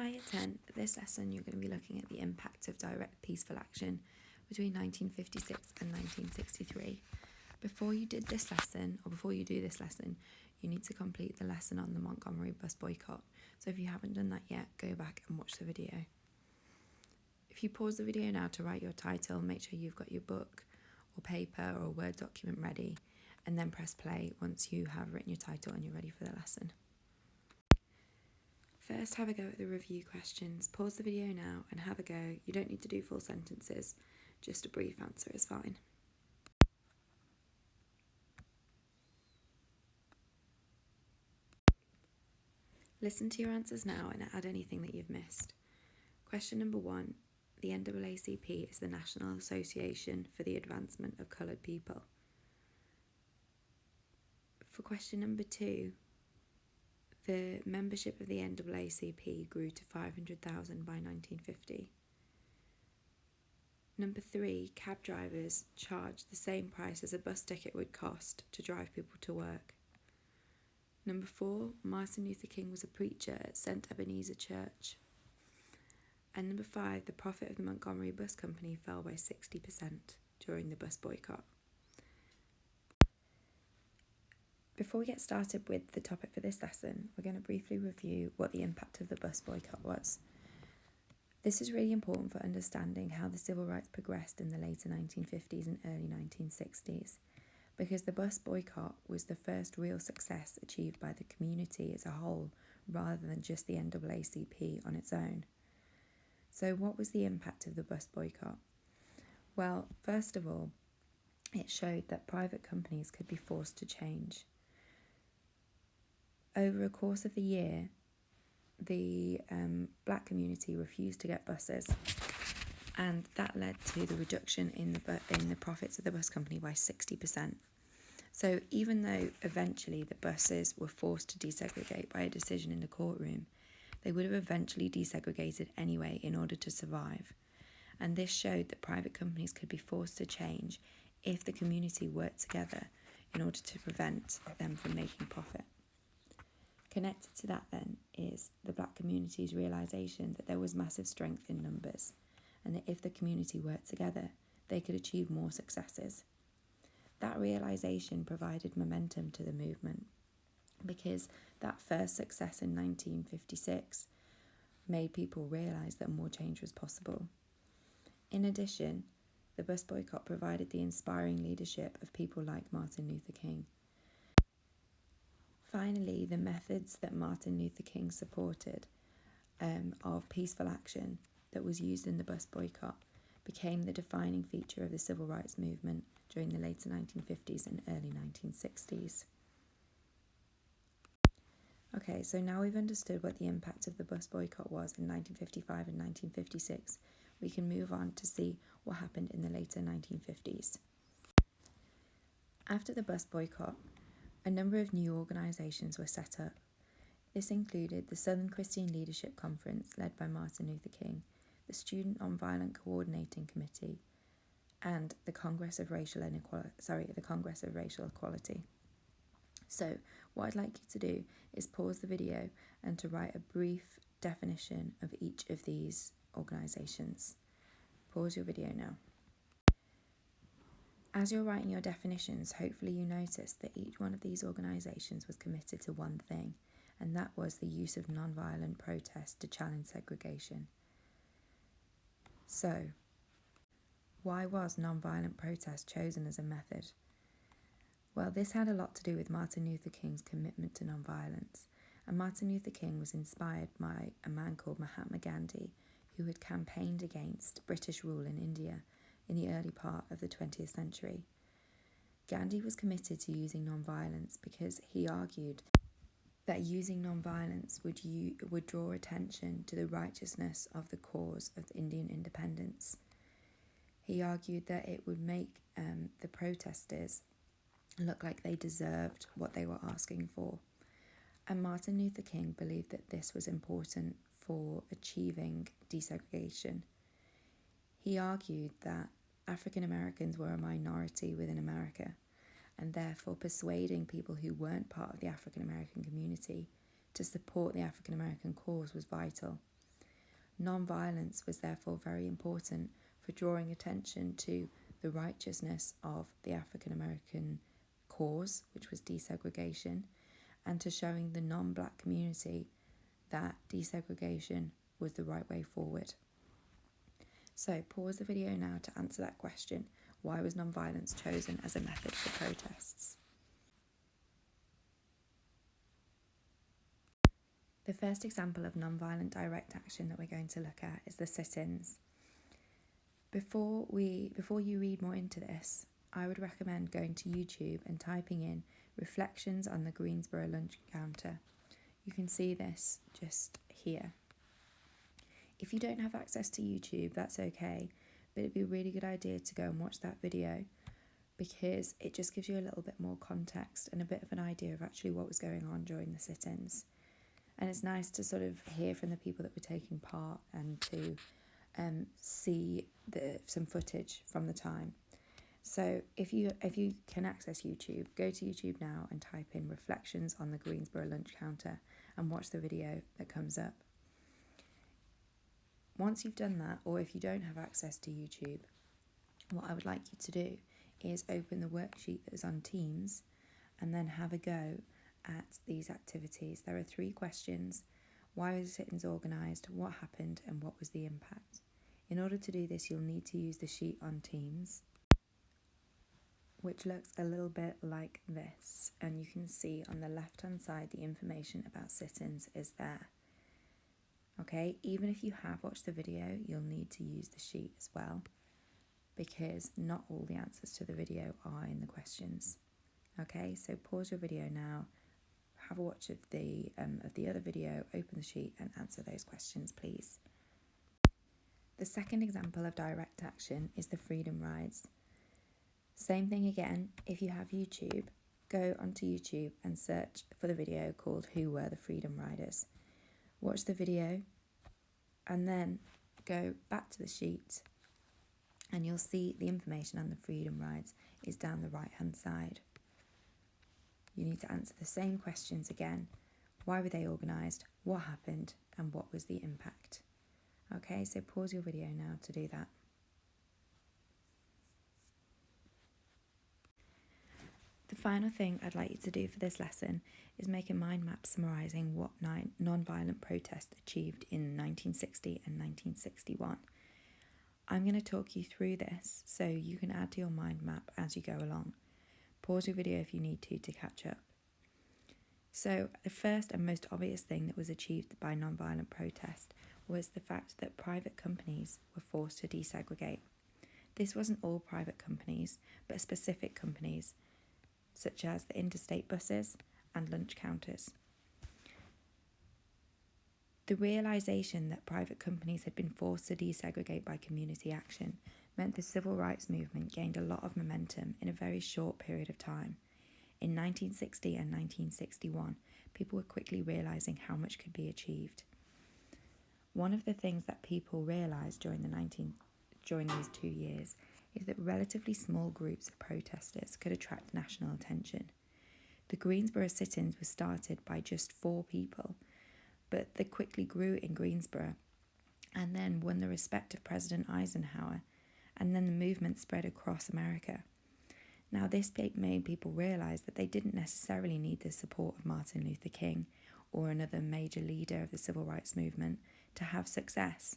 Hi Year 10, this lesson you're going to be looking at the impact of direct peaceful action between 1956 and 1963. Before you do this lesson, you need to complete the lesson on the Montgomery bus boycott. So if you haven't done that yet, go back and watch the video. If you pause the video now to write your title, make sure you've got your book or paper or Word document ready, and then press play once you have written your title and you're ready for the lesson. First, have a go at the review questions. Pause the video now and have a go. You don't need to do full sentences, just a brief answer is fine. Listen to your answers now and add anything that you've missed. Question number 1. The NAACP is the National Association for the Advancement of Coloured People. For question number 2, the membership of the NAACP grew to 500,000 by 1950. Number 3, cab drivers charged the same price as a bus ticket would cost to drive people to work. Number 4, Martin Luther King was a preacher at St. Ebenezer Church. And number 5, the profit of the Montgomery Bus Company fell by 60% during the bus boycott. Before we get started with the topic for this lesson, we're going to briefly review what the impact of the bus boycott was. This is really important for understanding how the civil rights progressed in the later 1950s and early 1960s, because the bus boycott was the first real success achieved by the community as a whole, rather than just the NAACP on its own. So what was the impact of the bus boycott? Well, first of all, it showed that private companies could be forced to change. Over a course of the year, the black community refused to get buses, and that led to the reduction in the profits of the bus company by 60%. So even though eventually the buses were forced to desegregate by a decision in the courtroom, they would have eventually desegregated anyway in order to survive. And this showed that private companies could be forced to change if the community worked together in order to prevent them from making profit. Connected to that then is the black community's realisation that there was massive strength in numbers, and that if the community worked together, they could achieve more successes. That realisation provided momentum to the movement, because that first success in 1956 made people realise that more change was possible. In addition, the bus boycott provided the inspiring leadership of people like Martin Luther King. Finally, the methods that Martin Luther King supported of peaceful action that was used in the bus boycott became the defining feature of the civil rights movement during the later 1950s and early 1960s. Okay, so now we've understood what the impact of the bus boycott was in 1955 and 1956, we can move on to see what happened in the later 1950s. After the bus boycott, a number of new organisations were set up. This included the Southern Christian Leadership Conference, led by Martin Luther King, the Student Nonviolent Coordinating Committee, and the Congress of Racial Equality. So, what I'd like you to do is pause the video and to write a brief definition of each of these organisations. Pause your video now. As you're writing your definitions, hopefully you notice that each one of these organisations was committed to one thing, and that was the use of non-violent protest to challenge segregation. So, why was non-violent protest chosen as a method? Well, this had a lot to do with Martin Luther King's commitment to non-violence, and Martin Luther King was inspired by a man called Mahatma Gandhi, who had campaigned against British rule in India in the early part of the 20th century. Gandhi was committed to using non-violence because he argued that using non-violence would draw attention to the righteousness of the cause of Indian independence. He argued that it would make the protesters look like they deserved what they were asking for. And Martin Luther King believed that this was important for achieving desegregation. He argued that African Americans were a minority within America, and therefore persuading people who weren't part of the African American community to support the African American cause was vital. Non-violence was therefore very important for drawing attention to the righteousness of the African American cause, which was desegregation, and to showing the non-black community that desegregation was the right way forward. So pause the video now to answer that question. Why was non-violence chosen as a method for protests? The first example of non-violent direct action that we're going to look at is the sit-ins. Before you read more into this, I would recommend going to YouTube and typing in reflections on the Greensboro lunch counter. You can see this just here. If you don't have access to YouTube, that's okay, but it'd be a really good idea to go and watch that video because it just gives you a little bit more context and a bit of an idea of actually what was going on during the sit-ins. And it's nice to sort of hear from the people that were taking part and to see some footage from the time. So if you can access YouTube, go to YouTube now and type in reflections on the Greensboro lunch counter and watch the video that comes up. Once you've done that, or if you don't have access to YouTube, what I would like you to do is open the worksheet that is on Teams and then have a go at these activities. There are 3 questions. Why was the sit-ins organised? What happened? And what was the impact? In order to do this, you'll need to use the sheet on Teams, which looks a little bit like this. And you can see on the left-hand side, the information about sit-ins is there. Okay, even if you have watched the video, you'll need to use the sheet as well, because not all the answers to the video are in the questions. Okay, so pause your video now, have a watch of the other video, open the sheet and answer those questions, please. The second example of direct action is the freedom rides. Same thing again, if you have YouTube, go onto YouTube and search for the video called Who Were the Freedom Riders? Watch the video and then go back to the sheet and you'll see the information on the freedom rides is down the right hand side. You need to answer the same questions again. Why were they organised? What happened? And what was the impact? Okay, so pause your video now to do that. The final thing I'd like you to do for this lesson is make a mind map summarising what non-violent protest achieved in 1960 and 1961. I'm going to talk you through this so you can add to your mind map as you go along. Pause your video if you need to catch up. So the first and most obvious thing that was achieved by non-violent protest was the fact that private companies were forced to desegregate. This wasn't all private companies, but specific companies, such as the interstate buses and lunch counters. The realisation that private companies had been forced to desegregate by community action meant the civil rights movement gained a lot of momentum in a very short period of time. In 1960 and 1961, people were quickly realising how much could be achieved. One of the things that people realised during these 2 years is that relatively small groups of protesters could attract national attention. The Greensboro sit-ins were started by just 4 people, but they quickly grew in Greensboro and then won the respect of President Eisenhower, and then the movement spread across America. Now, this made people realise that they didn't necessarily need the support of Martin Luther King or another major leader of the civil rights movement to have success,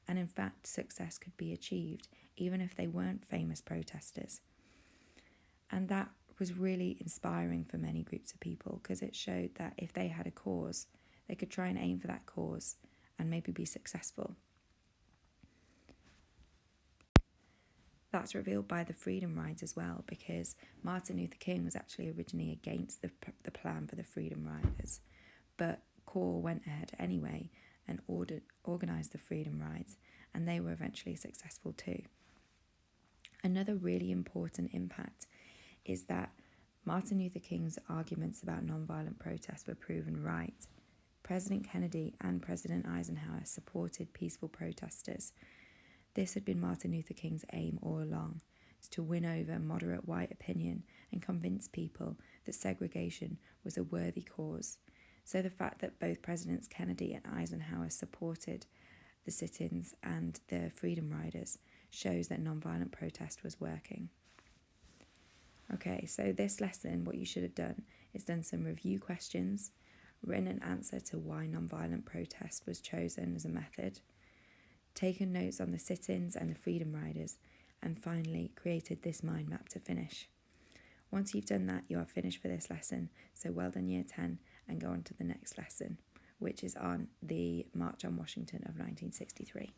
and in fact, success could be achieved even if they weren't famous protesters. And that was really inspiring for many groups of people because it showed that if they had a cause, they could try and aim for that cause and maybe be successful. That's revealed by the freedom rides as well, because Martin Luther King was actually originally against the plan for the freedom riders, but CORE went ahead anyway and organised the freedom rides, and they were eventually successful too. Another really important impact is that Martin Luther King's arguments about non-violent protests were proven right. President Kennedy and President Eisenhower supported peaceful protesters. This had been Martin Luther King's aim all along, to win over moderate white opinion and convince people that segregation was a worthy cause. So the fact that both Presidents Kennedy and Eisenhower supported the sit-ins and the Freedom Riders shows that nonviolent protest was working. Okay, so this lesson, what you should have done is done some review questions, written an answer to why nonviolent protest was chosen as a method, taken notes on the sit-ins and the Freedom Riders, and finally created this mind map to finish. Once you've done that, you are finished for this lesson, so well done Year 10, and go on to the next lesson, which is on the March on Washington of 1963.